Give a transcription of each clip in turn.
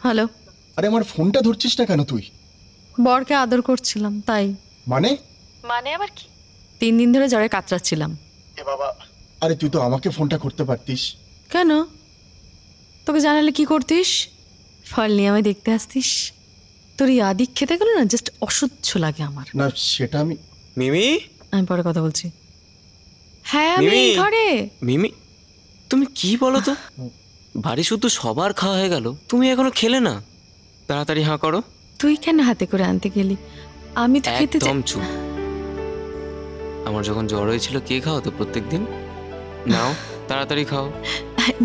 Hello. আরে আমার ফোনটা ধরছিস না কেন তুই? বরকে আদর করছিলাম তাই। মানে আবার কি? 3 দিন ধরে জ্বরে কাতরাচ্ছিলাম। এ বাবা, আরে তুই তো আমাকে ফোনটা করতে পারতিস। কেন? তোকে জানালে কি করতিস? ফল নিয়ে আমায় দেখতে আসতিস। তোর এই আদিক খেতে গেল না, জাস্ট অসহ্য লাগে আমার। না সেটা আমি মিমি, আমি পরে কথা বলছি। হ্যাঁ আমি ঘরে। মিমি তুমি কি বলো তো? বাড়ি শুধু সবার খাওয়া হয়ে গেল, তুমি এখনো খেলে না? তাড়াতাড়ি হাঁ করো। তুই কেন হাতে করে আনতে গেলি? আমি তো খেতে একদম চুপ। আমার যখন জ্বর হয়েছিল কে খাওয়াতো প্রত্যেকদিন? নাও তাড়াতাড়ি খাও।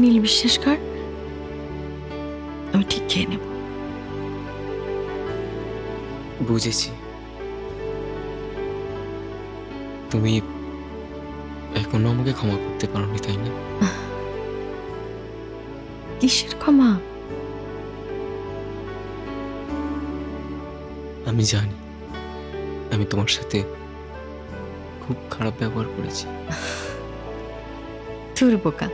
নীল, বিশ্বাস কর, আমি ঠিক খেয়ে নেব। বুঝেছি, তুমি এখনো আমাকে ক্ষমা করতে পারোনি, তাই না? কিসের ক্ষমা? আমি জানি আমি তোমার সাথে খুব খারাপ ব্যবহার করেছি। তোর বোকা,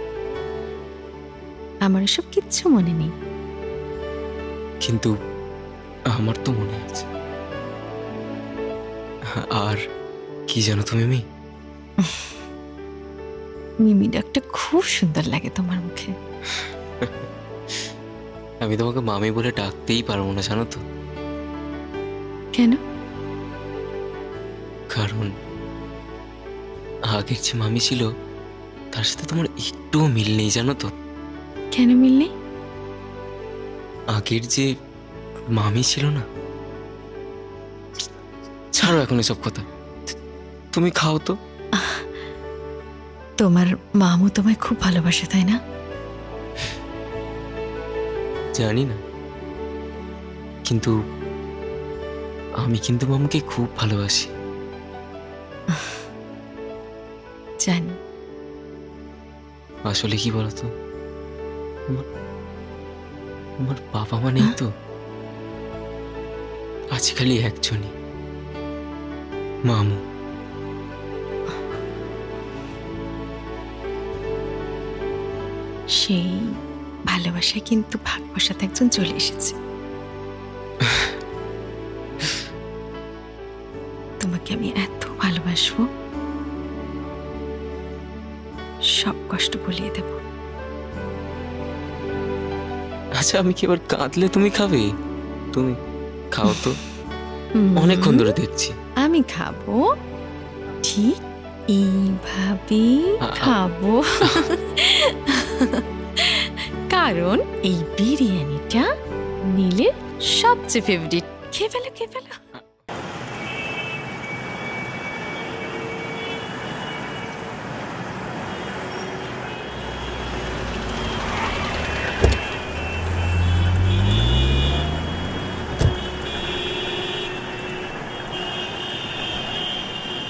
আমার এসব কিচ্ছু মনে নেই। কিন্তু আমার তো মনে আছে। আর কি জানো তো মিমি, মিমি ডাকটা খুব সুন্দর লাগে তোমার মুখে। আমি তোমাকে মামি বলে ডাকতেই পারবো না, জানো তো? কেন? কারণ আগের যে মামি ছিল তার সাথে তোমার একটুও মিল নেই, জানো তো? কেন মিল নেই? আগের যে মামি ছিল না, ছাড়ো এখন এসব কথা। তুমি খাও তো। তোমার মামু তোমায় খুব ভালোবাসে, তাই না? জানি না, কিন্তু আমি কিন্তু মামুকে খুব ভালোবাসি। জানি। আসলে কি বলতো, আমার বাবা মা নেই তো, আছে খালি একজনই, মামু। সেই ভালোবাসায় কিন্তু ভাগ বসাতে একজন চলে এসেছে। তোমাকে আমি এত ভালোবাসবো, সব কষ্ট ভুলিয়ে দেব। আচ্ছা, আমি কি এবার কাঁদলে তুমি খাবে? তুমি খাও তো, অনেকক্ষণ ধরে দেখছি। আমি খাবো, ঠিক এইভাবে খাবো। কারণ এই বিরিয়ানিটা নীলের সবচেয়ে ফেভারিট। খেয়ে ফেলো, খেয়ে ফেলো।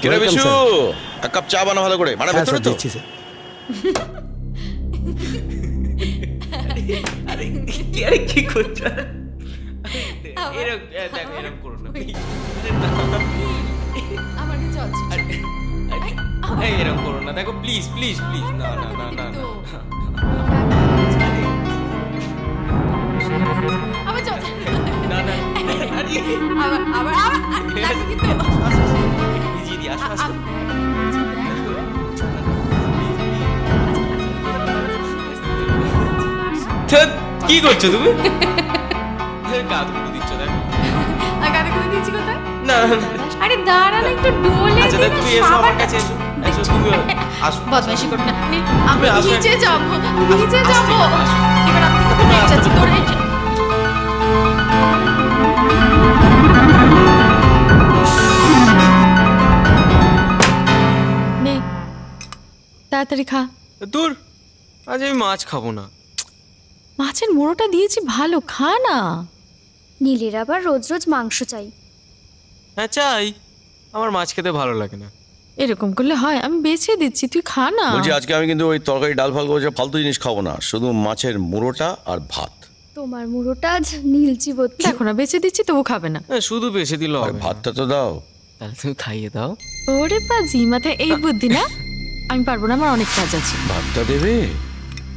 কিরে বিশু, এক কাপ চা বানা ভালো করে। মানে ভেতরে তো দিচ্ছি স্যার। আরে কি করছো? এরকম করো না, আমার কাছে আছে। এরকম করো না, দেখো প্লিজ প্লিজ প্লিজ। না না না না না, আবার চল। না না, আবার আবার আবার লাগবে কিন্তু। দিদি আসো আসো। কি করছো তুমি? গাদগুলো দিচ্ছ, দেখো। গাদা করে দিয়েছি কোথায়? না আরে দাঁড়া না, একটু ডোলে। আচ্ছা দেখ, তুই এসো আমার কাছে, এসো এসো, তুমি আসো। বদমাইশি করো না। আমি আসো, নিচে যাবো, নিচে আসো, যাবো। আসো। এবার আমি কিন্তু নিচে যাচ্ছি, তোর নে, তাড়াতাড়ি খা। দূর, আজ আমি মাছ খাবো না। মাছের মুড়োটা দিয়েছি, ভালো, খা না। নীলের আবার রোজ রোজ মাংস চাই। হ্যাঁ চাই, আমার মাছ খেতে ভালো লাগে না। এরকম করলে হয়? আমি বেছে দিচ্ছি, তুই খা না। বলছি আজকে আমি কিন্তু ওই তরকারি ডাল ফাল করে ফালতু জিনিস খাবো না, শুধু মাছের মুড়োটা আর ভাত। তোমার মুড়োটা আজ নীল চিবচ্ছি। দেখো না, বেছে দিচ্ছি তবু খাবে না। শুধু বেশি দিল আর হবে না। ভাতটা তো দাও। তাহলে তুমি খাইয়ে দাও। ওরে পাজি, মাথায় এই বুদ্ধি না? আমি পারবো না, আমার অনেক কাজ আছে। ভাতটা দেবে।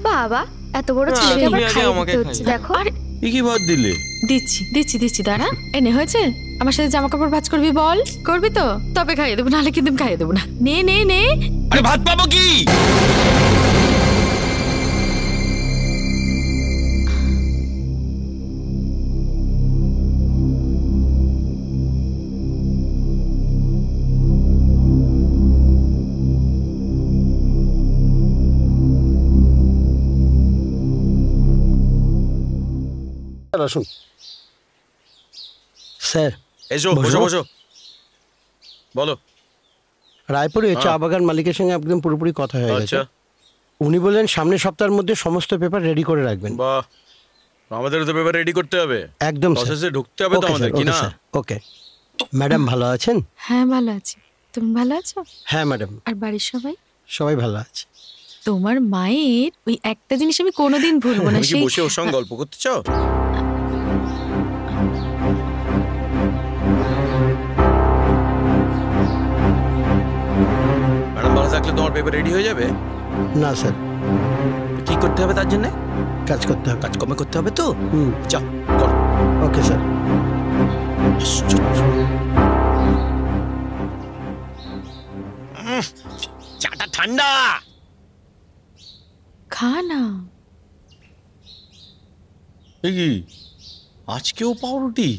বাবা, এত বড় না, ছেলেকে তুমি আবার আগে খাইয়ে আমাকে দিতে হচ্ছে। খাইয়ে দেখো, আরে কি ভাত দিলে? দিচ্ছি দিচ্ছি দিচ্ছি, দাঁড়া। এনে হয়েছে? আমার সাথে জামা কাপড় ভাঁজ করবি বল? করবি তো? তবে খাইয়ে দেবো, নাহলে কিন্তু আমি খাইয়ে দেবো না। নে নে নে। আরে ভাত পাবো কি? আসুন স্যার। এসো, বসো বসো, বলো। রায়পুরে চা বাগান মালিকের সঙ্গে একদম পুরোপুরি কথা হয়ে গেছে। আচ্ছা, উনি বললেন সামনের সপ্তাহের মধ্যে সমস্ত পেপার রেডি করে রাখবেন। বাহ, আমাদের তো পেপার রেডি করতে হবে, একদম স্যার। প্রসেসে ঢুকতে হবে তো আমাদের, কি না? ওকে ম্যাডাম, ভালো আছেন? হ্যাঁ ভালো আছি, তুমি ভালো আছো? হ্যাঁ ম্যাডাম, আর বাড়ির সবাই? সবাই ভালো আছে। তোমার মায়ের ওই একটা জিনিস আমি কোনোদিন ভুলবো না, তুমি কি সেই বসে ওর সঙ্গে গল্প করতে চাও? ম্যাডাম ভালো থাকলে তোমার পেপার রেডি হয়ে যাবে। না স্যার, কি করতে হবে তার জন্য? কাজ করতে হবে। কাজকর্ম করতে হবে তো। যাও করো। Okay sir. চাটা ঠান্ডা। খা না। এ কি আজকেও পাউরুটি?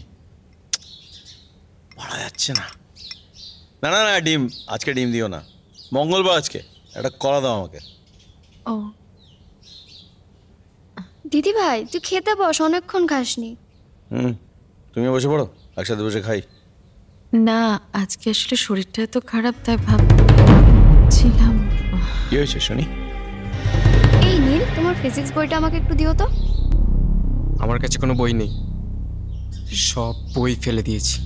পারা যাচ্ছে না। না না না, ডিম আজকে ডিম দিও না, মঙ্গলবার আজকে। একটা কলা দাও আমাকে। ও দিদি ভাই তুই খেতে বস, অনেকক্ষণ খাসনি। তুমি বসে পড়ো, একসাথে বসে খাই। না, আজকে আসলে শরীরটা এত খারাপ, তাই ভাবছিলাম। কি হয়েছে শুনি? এই নীল, তোমার ফিজিক্স বইটা আমাকে একটু দিও তো। আমার কাছে কোনো বই নেই, সব বই ফেলে দিয়েছি।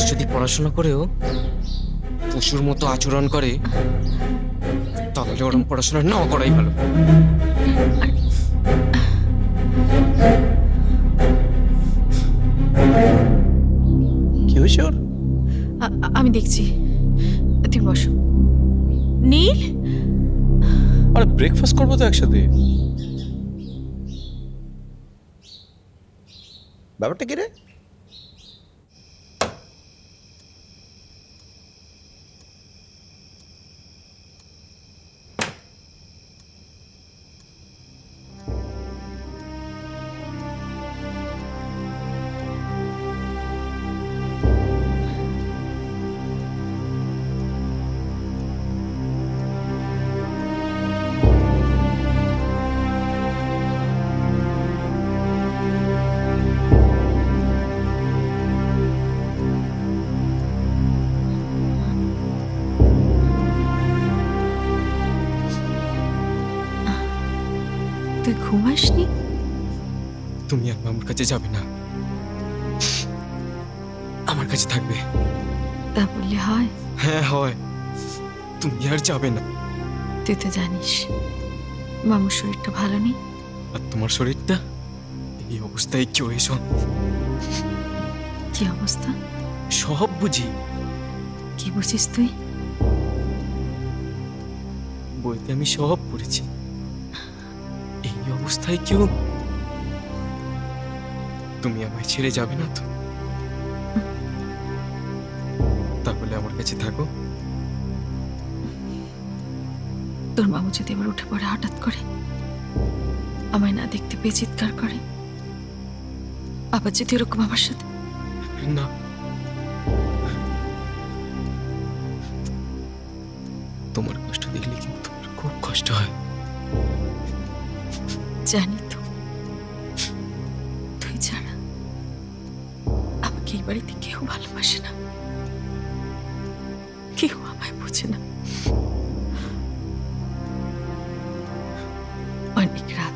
যদি পড়াশোনা করেও পশুর মতো আচরণ করে, তাহলে ওরকম পড়াশোনা না করাই ভালো। কি হয়েছে ওর? আমি দেখছি, তুমি বসো। নীল, আরে ব্রেকফাস্ট করবো তো একসাথে। ব্যাপারটা কি রে? তুই ঘুমাসনি? তুমি আর মামুর কাছে যাবে না, আমার কাছে থাকবে। তা বললে হয়? হ্যাঁ হয়, তুমি আর যাবে না। তুই তো জানিস মামুর শরীরটা ভালো নেই। আর তোমার শরীরটা এই অবস্থায় কেউ এসো। কি অবস্থা? সব বুঝি। কি বুঝিস তুই? বইতে আমি সব পড়েছি। এই অবস্থায় কেউ, তুমি আমায় ছেড়ে যাবে না তো? তাহলে আমার কাছে থাকো। তোর মামু যদি এবার উঠে পড়ে হঠাৎ করে, আমায় না দেখতে পেয়ে চিৎকার করে, আবার যদি এরকম আমার সাথে। না, তোমার কষ্ট দেখলে কিন্তু তোমার খুব কষ্ট হয়। জানি তো, তুই ছাড়া আমাকে এই বাড়িতে কেউ ভালোবাসে না, কেউ আমায় বোঝে না। অনেক রাত